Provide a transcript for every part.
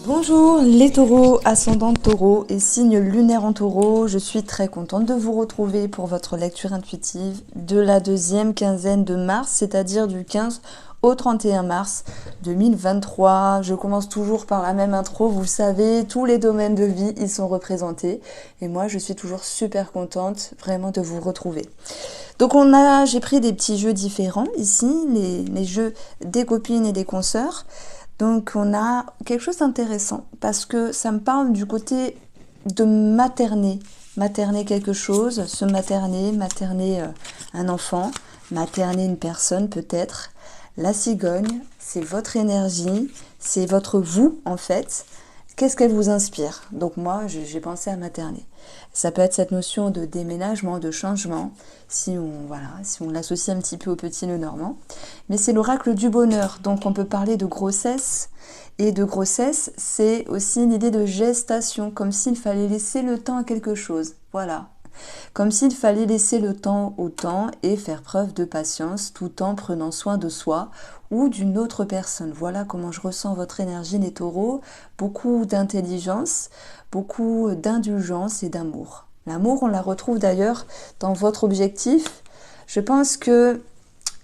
Bonjour les taureaux, ascendant taureau et signe lunaire en taureau, je suis très contente de vous retrouver pour votre lecture intuitive de la deuxième quinzaine de mars, c'est-à-dire du 15 au 31 mars 2023. Je commence toujours par la même intro, vous savez, tous les domaines de vie y sont représentés et moi je suis toujours super contente vraiment de vous retrouver. Donc j'ai pris des petits jeux différents ici, les jeux des copines et des consoeurs. Donc on a quelque chose d'intéressant parce que ça me parle du côté de materner, materner quelque chose, se materner, materner un enfant, materner une personne peut-être. La cigogne, c'est votre énergie, c'est votre vous en fait. Qu'est-ce qu'elle vous inspire? Donc moi, j'ai pensé à materner. Ça peut être cette notion de déménagement, de changement, si on l'associe un petit peu au petit nœud normand. Mais c'est l'oracle du bonheur, donc on peut parler de grossesse. Et de grossesse, c'est aussi l'idée de gestation, comme s'il fallait laisser le temps à quelque chose. Voilà. Comme s'il fallait laisser le temps au temps et faire preuve de patience tout en prenant soin de soi ou d'une autre personne. Voilà comment je ressens votre énergie, les taureaux. Beaucoup d'intelligence, beaucoup d'indulgence et d'amour. L'amour, on la retrouve d'ailleurs dans votre objectif. Je pense que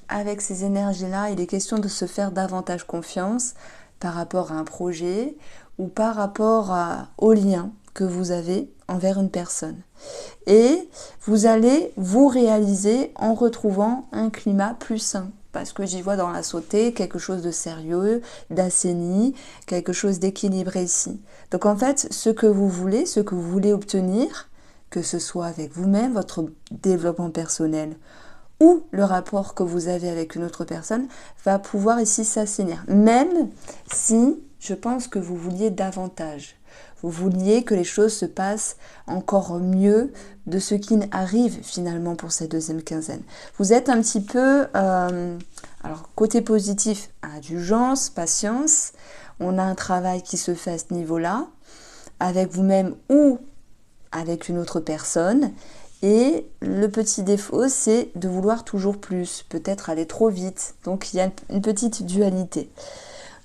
avec ces énergies-là, il est question de se faire davantage confiance par rapport à un projet ou par rapport au lien que vous avez envers une personne. Et vous allez vous réaliser en retrouvant un climat plus sain. Parce que j'y vois dans la sauté quelque chose de sérieux, d'assaini, quelque chose d'équilibré ici. Donc en fait, ce que vous voulez obtenir, que ce soit avec vous-même, votre développement personnel, ou le rapport que vous avez avec une autre personne, va pouvoir ici s'assainir. Même si je pense que vous vouliez davantage. Vous vouliez que les choses se passent encore mieux de ce qui arrive finalement pour cette deuxième quinzaine. Vous êtes un petit peu, alors côté positif, indulgence, patience. On a un travail qui se fait à ce niveau-là, avec vous-même ou avec une autre personne. Et le petit défaut, c'est de vouloir toujours plus, peut-être aller trop vite. Donc il y a une petite dualité.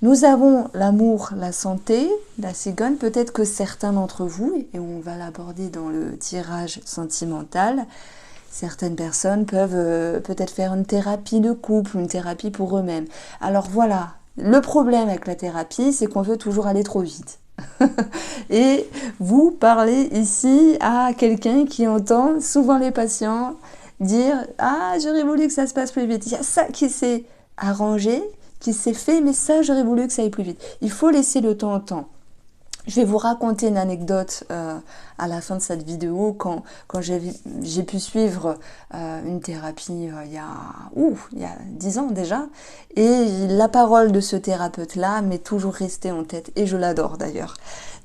Nous avons l'amour, la santé, la cigogne. Peut-être que certains d'entre vous, et on va l'aborder dans le tirage sentimental, certaines personnes peuvent peut-être faire une thérapie de couple, une thérapie pour eux-mêmes. Alors voilà, le problème avec la thérapie, c'est qu'on veut toujours aller trop vite. Et vous parlez ici à quelqu'un qui entend souvent les patients dire « Ah, j'aurais voulu que ça se passe plus vite ». Il y a ça qui s'est arrangé, qui s'est fait, mais ça, j'aurais voulu que ça aille plus vite. Il faut laisser le temps au temps. Je vais vous raconter une anecdote à la fin de cette vidéo quand j'ai pu suivre une thérapie il y a 10 ans déjà. Et la parole de ce thérapeute-là m'est toujours restée en tête et je l'adore d'ailleurs.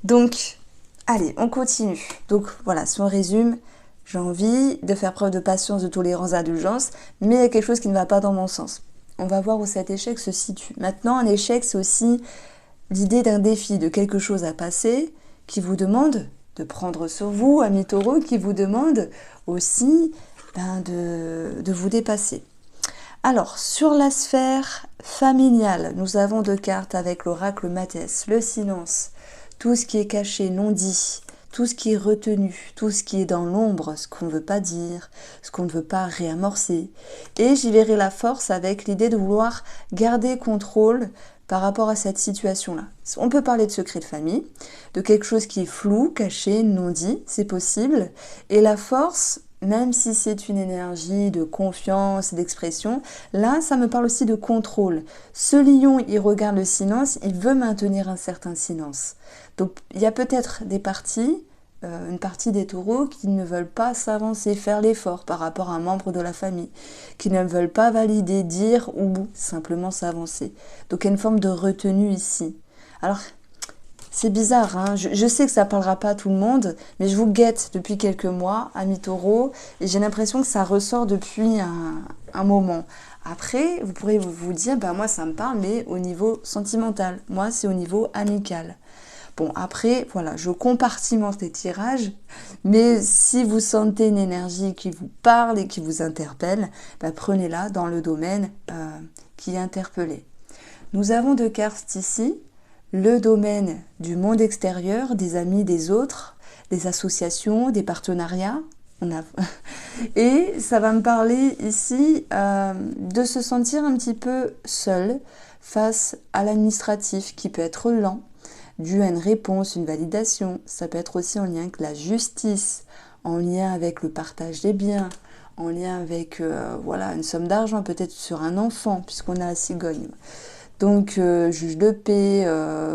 Donc, allez, on continue. Donc voilà, si on résume, j'ai envie de faire preuve de patience, de tolérance, d'indulgence, mais il y a quelque chose qui ne va pas dans mon sens. On va voir où cet échec se situe. Maintenant, un échec, c'est aussi l'idée d'un défi, de quelque chose à passer qui vous demande de prendre sur vous, amis taureaux, qui vous demande aussi de vous dépasser. Alors, sur la sphère familiale, nous avons 2 cartes avec l'oracle Mathès, le silence, tout ce qui est caché, non dit, tout ce qui est retenu, tout ce qui est dans l'ombre, ce qu'on ne veut pas dire, ce qu'on ne veut pas réamorcer. Et j'y verrai la force avec l'idée de vouloir garder contrôle par rapport à cette situation-là. On peut parler de secret de famille, de quelque chose qui est flou, caché, non dit, c'est possible. Et la force, même si c'est une énergie de confiance, d'expression, là, ça me parle aussi de contrôle. Ce lion, il regarde le silence, il veut maintenir un certain silence. Donc, il y a peut-être des parties, une partie des taureaux qui ne veulent pas s'avancer, faire l'effort par rapport à un membre de la famille, qui ne veulent pas valider, dire ou simplement s'avancer. Donc il y a une forme de retenue ici. Alors, c'est bizarre, hein, je sais que ça ne parlera pas à tout le monde, mais je vous guette depuis quelques mois, amis taureaux, et j'ai l'impression que ça ressort depuis un moment. Après, vous pourrez vous dire, moi ça me parle, mais au niveau sentimental. Moi, c'est au niveau amical. Bon, après, voilà, je compartimente les tirages, mais si vous sentez une énergie qui vous parle et qui vous interpelle, prenez-la dans le domaine qui est interpellé. Nous avons 2 cartes ici, le domaine du monde extérieur, des amis, des autres, des associations, des partenariats. Et ça va me parler ici de se sentir un petit peu seul face à l'administratif qui peut être lent, dû à une réponse, une validation. Ça peut être aussi en lien avec la justice, en lien avec le partage des biens, en lien avec voilà, une somme d'argent, peut-être sur un enfant, puisqu'on a la cigogne. Donc, juge de paix,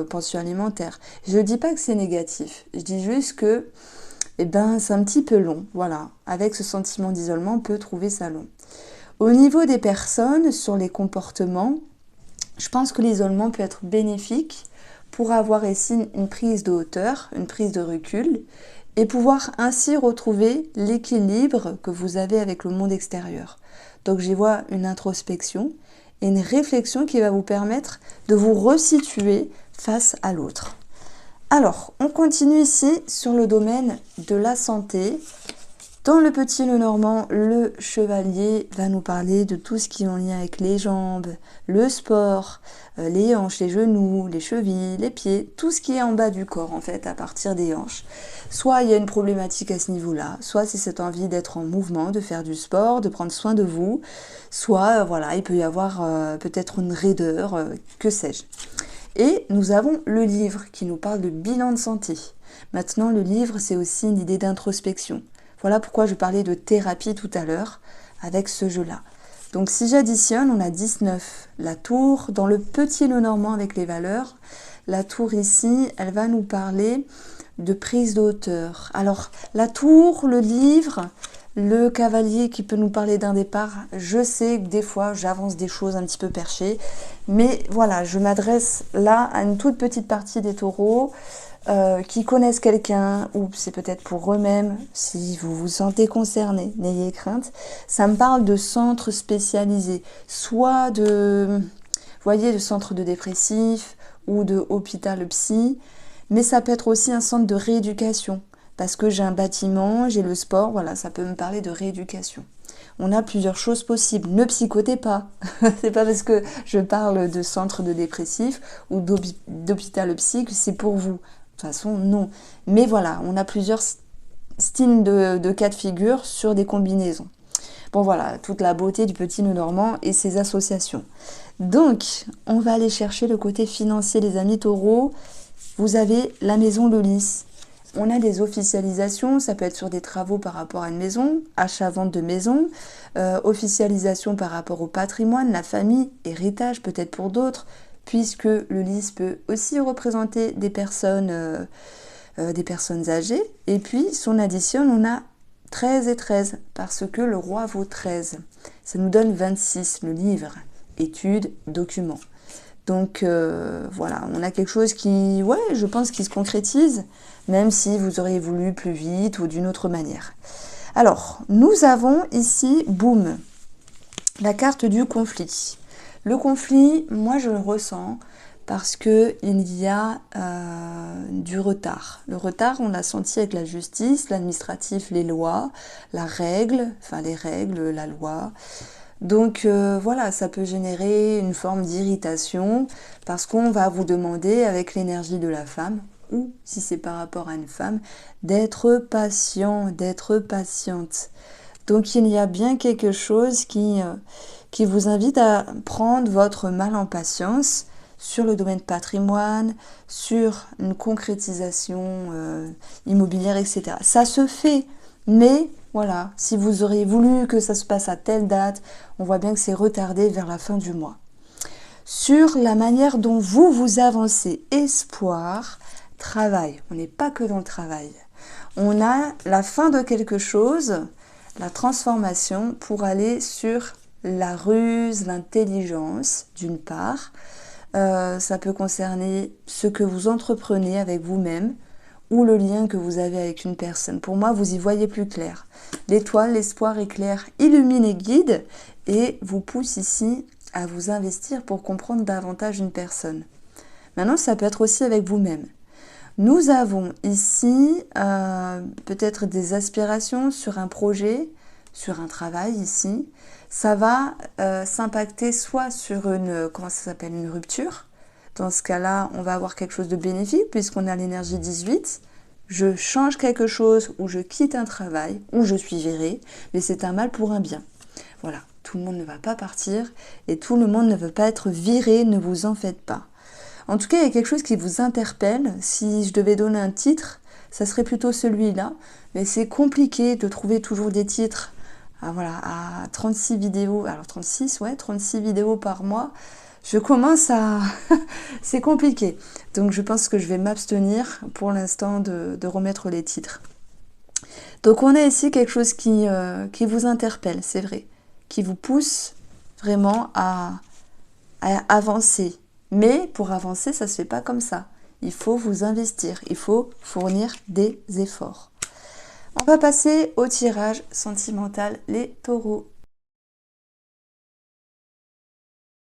pension alimentaire. Je ne dis pas que c'est négatif, je dis juste que c'est un petit peu long. Voilà, avec ce sentiment d'isolement, on peut trouver ça long. Au niveau des personnes, sur les comportements, je pense que l'isolement peut être bénéfique pour avoir ici une prise de hauteur, une prise de recul, et pouvoir ainsi retrouver l'équilibre que vous avez avec le monde extérieur. Donc j'y vois une introspection et une réflexion qui va vous permettre de vous resituer face à l'autre. Alors, on continue ici sur le domaine de la santé. Dans le petit Lenormand, le chevalier va nous parler de tout ce qui est en lien avec les jambes, le sport, les hanches, les genoux, les chevilles, les pieds, tout ce qui est en bas du corps en fait, à partir des hanches. Soit il y a une problématique à ce niveau-là, soit c'est cette envie d'être en mouvement, de faire du sport, de prendre soin de vous, soit voilà, il peut y avoir peut-être une raideur, que sais-je. Et nous avons le livre qui nous parle de bilan de santé. Maintenant, le livre, c'est aussi une idée d'introspection. Voilà pourquoi je parlais de thérapie tout à l'heure avec ce jeu-là. Donc si j'additionne, on a 19. La tour, dans le petit Lenormand avec les valeurs, la tour ici, elle va nous parler de prise de hauteur. Alors, la tour, le livre, le cavalier qui peut nous parler d'un départ, je sais que des fois, j'avance des choses un petit peu perchées, mais voilà, je m'adresse là à une toute petite partie des taureaux, qui connaissent quelqu'un, ou c'est peut-être pour eux-mêmes, si vous vous sentez concerné, n'ayez crainte. Ça me parle de centres spécialisés, soit de, vous voyez, de centre de dépressif, ou de hôpital psy, mais ça peut être aussi un centre de rééducation, parce que j'ai un bâtiment, j'ai le sport, voilà, ça peut me parler de rééducation. On a plusieurs choses possibles. Ne psychotez pas. C'est pas parce que je parle de centre de dépressif ou d'hôpital psy que c'est pour vous. De toute façon, non. Mais voilà, on a plusieurs styles de cas de figure sur des combinaisons. Bon voilà, toute la beauté du petit Lenormand et ses associations. Donc, on va aller chercher le côté financier, les amis taureaux. Vous avez la maison Le Lys. On a des officialisations, ça peut être sur des travaux par rapport à une maison, achat-vente de maison, officialisation par rapport au patrimoine, la famille, héritage peut-être pour d'autres, puisque le lys peut aussi représenter des personnes âgées. Et puis, si on additionne, on a 13 et 13, parce que le roi vaut 13. Ça nous donne 26, le livre, études, documents. Donc voilà, on a quelque chose qui, ouais, je pense, qui se concrétise, même si vous auriez voulu plus vite ou d'une autre manière. Alors, nous avons ici, boum, la carte du conflit. Le conflit, moi je le ressens parce qu'il y a du retard. Le retard, on l'a senti avec la justice, l'administratif, les lois, la règle, enfin les règles, la loi. Donc voilà, ça peut générer une forme d'irritation parce qu'on va vous demander, avec l'énergie de la femme, ou si c'est par rapport à une femme, d'être patient, d'être patiente. Donc il y a bien quelque chose qui vous invite à prendre votre mal en patience sur le domaine patrimoine, sur une concrétisation immobilière, etc. Ça se fait, mais voilà, si vous auriez voulu que ça se passe à telle date, on voit bien que c'est retardé vers la fin du mois. Sur la manière dont vous avancez, espoir, travail, on n'est pas que dans le travail. On a la fin de quelque chose, la transformation pour aller sur la ruse, l'intelligence d'une part. Ça peut concerner ce que vous entreprenez avec vous-même ou le lien que vous avez avec une personne. Pour moi, vous y voyez plus clair. L'étoile, l'espoir éclaire, illumine et guide et vous pousse ici à vous investir pour comprendre davantage une personne. Maintenant, ça peut être aussi avec vous-même. Nous avons ici peut-être des aspirations sur un projet, sur un travail ici. Ça va s'impacter soit sur une rupture, Dans ce cas-là, on va avoir quelque chose de bénéfique puisqu'on a l'énergie 18. Je change quelque chose ou je quitte un travail ou je suis virée, mais c'est un mal pour un bien. Voilà, tout le monde ne va pas partir et tout le monde ne veut pas être viré, ne vous en faites pas. En tout cas, il y a quelque chose qui vous interpelle. Si je devais donner un titre, ça serait plutôt celui-là. Mais c'est compliqué de trouver toujours des titres à 36 vidéos. Alors 36, ouais, 36 vidéos par mois. Je commence à... c'est compliqué. Donc je pense que je vais m'abstenir pour l'instant de remettre les titres. Donc on a ici quelque chose qui vous interpelle, c'est vrai. Qui vous pousse vraiment à avancer. Mais pour avancer, ça ne se fait pas comme ça. Il faut vous investir, il faut fournir des efforts. On va passer au tirage sentimental, les taureaux.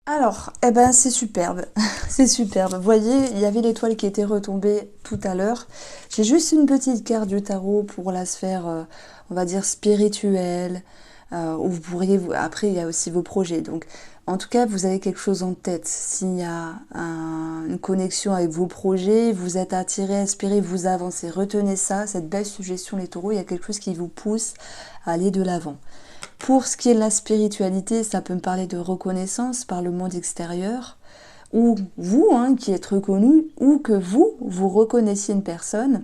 Alors, eh ben c'est superbe, c'est superbe. Vous voyez, il y avait l'étoile qui était retombée tout à l'heure. J'ai juste une petite carte du tarot pour la sphère, on va dire, spirituelle, où vous pourriez... Après, il y a aussi vos projets. Donc, en tout cas, vous avez quelque chose en tête. S'il y a une connexion avec vos projets, vous êtes attiré, aspiré, vous avancez. Retenez ça, cette belle suggestion, les taureaux, il y a quelque chose qui vous pousse à aller de l'avant. Pour ce qui est de la spiritualité, ça peut me parler de reconnaissance par le monde extérieur, ou vous, qui êtes reconnu, ou que vous reconnaissiez une personne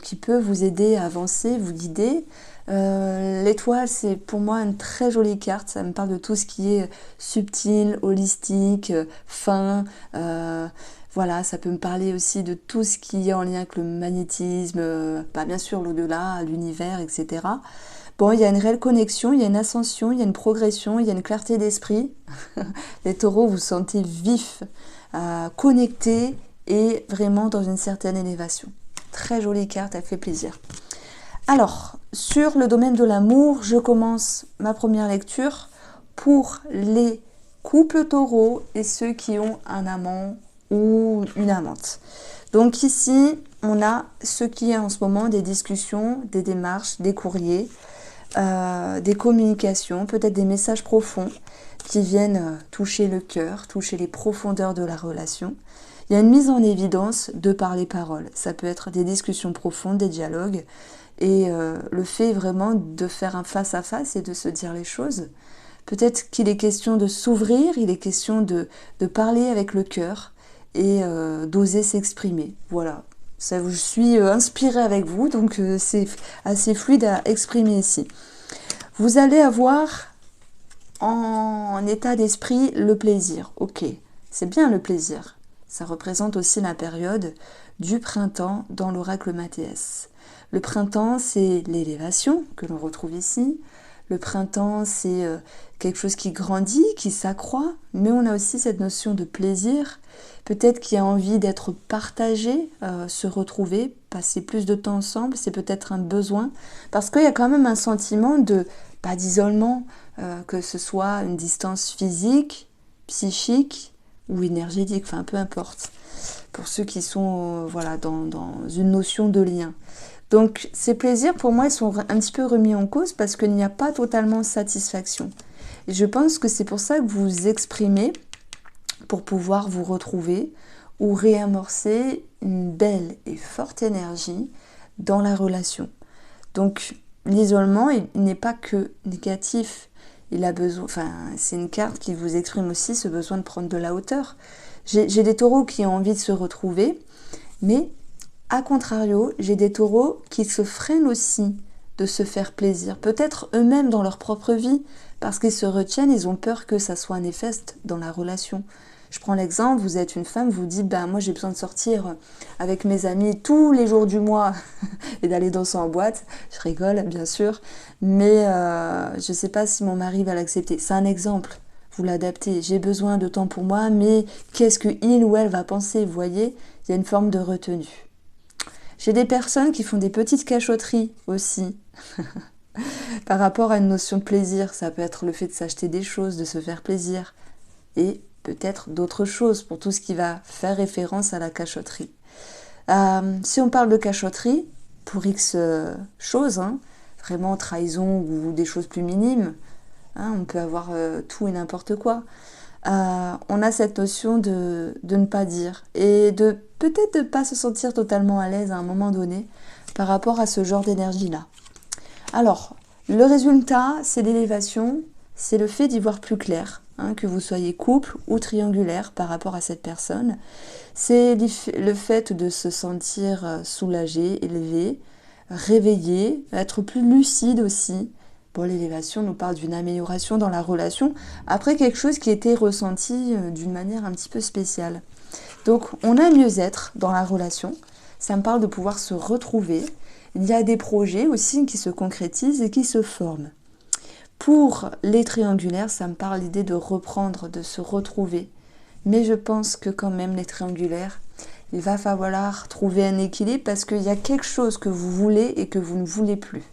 qui peut vous aider à avancer, vous guider. L'étoile, c'est pour moi une très jolie carte, ça me parle de tout ce qui est subtil, holistique, fin, voilà, ça peut me parler aussi de tout ce qui est en lien avec le magnétisme, bien sûr l'au-delà, l'univers, etc. Bon, il y a une réelle connexion, il y a une ascension, il y a une progression, il y a une clarté d'esprit. Les taureaux, vous sentez vifs, connectés et vraiment dans une certaine élévation. Très jolie carte, elle fait plaisir. Alors, sur le domaine de l'amour, je commence ma première lecture pour les couples taureaux et ceux qui ont un amant ou une amante. Donc ici, on a ce qui est en ce moment des discussions, des démarches, des courriers, des communications, peut-être des messages profonds qui viennent toucher le cœur, toucher les profondeurs de la relation. Il y a une mise en évidence de par les paroles. Ça peut être des discussions profondes, des dialogues, et le fait vraiment de faire un face-à-face et de se dire les choses. Peut-être qu'il est question de s'ouvrir, il est question de parler avec le cœur et d'oser s'exprimer. Voilà. Ça, je suis inspirée avec vous, donc c'est assez fluide à exprimer ici. Vous allez avoir en état d'esprit le plaisir. Ok, c'est bien le plaisir. Ça représente aussi la période du printemps dans l'oracle Mathéès. Le printemps, c'est l'élévation que l'on retrouve ici. Le printemps, c'est quelque chose qui grandit, qui s'accroît, mais on a aussi cette notion de plaisir, peut-être qui a envie d'être partagé, se retrouver, passer plus de temps ensemble, c'est peut-être un besoin, parce qu'il y a quand même un sentiment de, pas d'isolement, que ce soit une distance physique, psychique ou énergétique, enfin peu importe, pour ceux qui sont dans une notion de lien. Donc ces plaisirs, pour moi, ils sont un petit peu remis en cause parce qu'il n'y a pas totalement satisfaction. Et je pense que c'est pour ça que vous vous exprimez pour pouvoir vous retrouver ou réamorcer une belle et forte énergie dans la relation. Donc l'isolement, il n'est pas que négatif. Il a besoin, c'est une carte qui vous exprime aussi ce besoin de prendre de la hauteur. J'ai des taureaux qui ont envie de se retrouver, mais a contrario, j'ai des taureaux qui se freinent aussi de se faire plaisir, peut-être eux-mêmes dans leur propre vie, parce qu'ils se retiennent, ils ont peur que ça soit néfaste dans la relation. Je prends l'exemple, vous êtes une femme, vous dites, moi j'ai besoin de sortir avec mes amis tous les jours du mois et d'aller danser en boîte. Je rigole, bien sûr, mais je ne sais pas si mon mari va l'accepter. C'est un exemple, vous l'adaptez. J'ai besoin de temps pour moi, mais qu'est-ce que il ou elle va penser? Vous voyez, il y a une forme de retenue. J'ai des personnes qui font des petites cachotteries aussi, par rapport à une notion de plaisir. Ça peut être le fait de s'acheter des choses, de se faire plaisir, et peut-être d'autres choses pour tout ce qui va faire référence à la cachotterie. Si on parle de cachotterie, pour X choses, vraiment trahison ou des choses plus minimes, on peut avoir tout et n'importe quoi. on a cette notion de ne pas dire et de peut-être de ne pas se sentir totalement à l'aise à un moment donné par rapport à ce genre d'énergie-là. Alors, le résultat, c'est l'élévation, c'est le fait d'y voir plus clair, hein, que vous soyez couple ou triangulaire par rapport à cette personne. C'est le fait de se sentir soulagé, élevé, réveillé, être plus lucide aussi. Bon, l'élévation nous parle d'une amélioration dans la relation après quelque chose qui était ressenti d'une manière un petit peu spéciale. Donc, on a un mieux-être dans la relation. Ça me parle de pouvoir se retrouver. Il y a des projets aussi qui se concrétisent et qui se forment. Pour les triangulaires, ça me parle l'idée de reprendre, de se retrouver. Mais je pense que quand même, les triangulaires, il va falloir trouver un équilibre parce qu'il y a quelque chose que vous voulez et que vous ne voulez plus.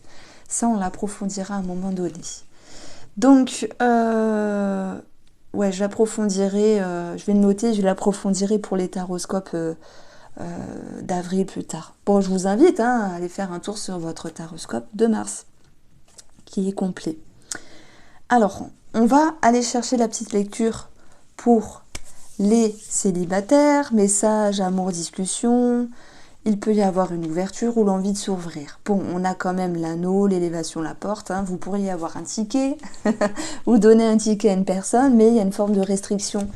Ça, on l'approfondira à un moment donné. Donc, ouais, j'approfondirai, je vais le noter, je l'approfondirai pour les taroscopes d'avril plus tard. Bon, je vous invite à aller faire un tour sur votre taroscope de Mars, qui est complet. Alors, on va aller chercher la petite lecture pour les célibataires, messages, amour, discussion. Il peut y avoir une ouverture ou l'envie de s'ouvrir. Bon, on a quand même l'anneau, l'élévation, la porte. Hein. Vous pourriez avoir un ticket ou donner un ticket à une personne, mais il y a une forme de restriction.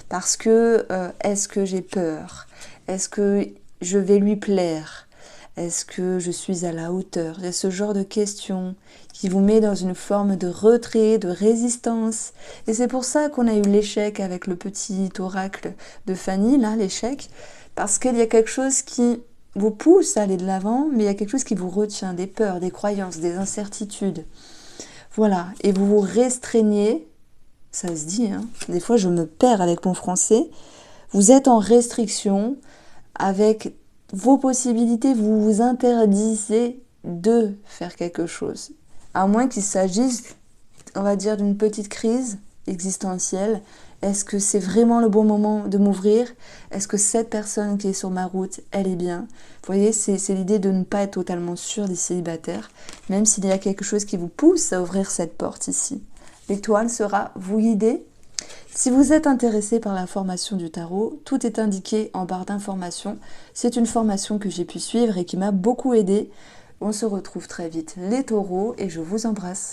Parce que, est-ce que j'ai peur? Est-ce que je vais lui plaire? Est-ce que je suis à la hauteur? Il y a ce genre de questions qui vous met dans une forme de retrait, de résistance. Et c'est pour ça qu'on a eu l'échec avec le petit oracle de Fanny, là, l'échec. Parce qu'il y a quelque chose qui vous pousse à aller de l'avant, mais il y a quelque chose qui vous retient, des peurs, des croyances, des incertitudes. Voilà, et vous vous restreignez, ça se dit, hein. Des fois je me perds avec mon français, vous êtes en restriction avec vos possibilités, vous vous interdisez de faire quelque chose. À moins qu'il s'agisse, on va dire, d'une petite crise existentielle. Est-ce que c'est vraiment le bon moment de m'ouvrir? Est-ce que cette personne qui est sur ma route, elle est bien? Vous voyez, c'est l'idée de ne pas être totalement sûr des célibataires, même s'il y a quelque chose qui vous pousse à ouvrir cette porte ici. L'étoile sera vous guider. Si vous êtes intéressé par la formation du tarot, tout est indiqué en barre d'informations. C'est une formation que j'ai pu suivre et qui m'a beaucoup aidée. On se retrouve très vite les taureaux et je vous embrasse.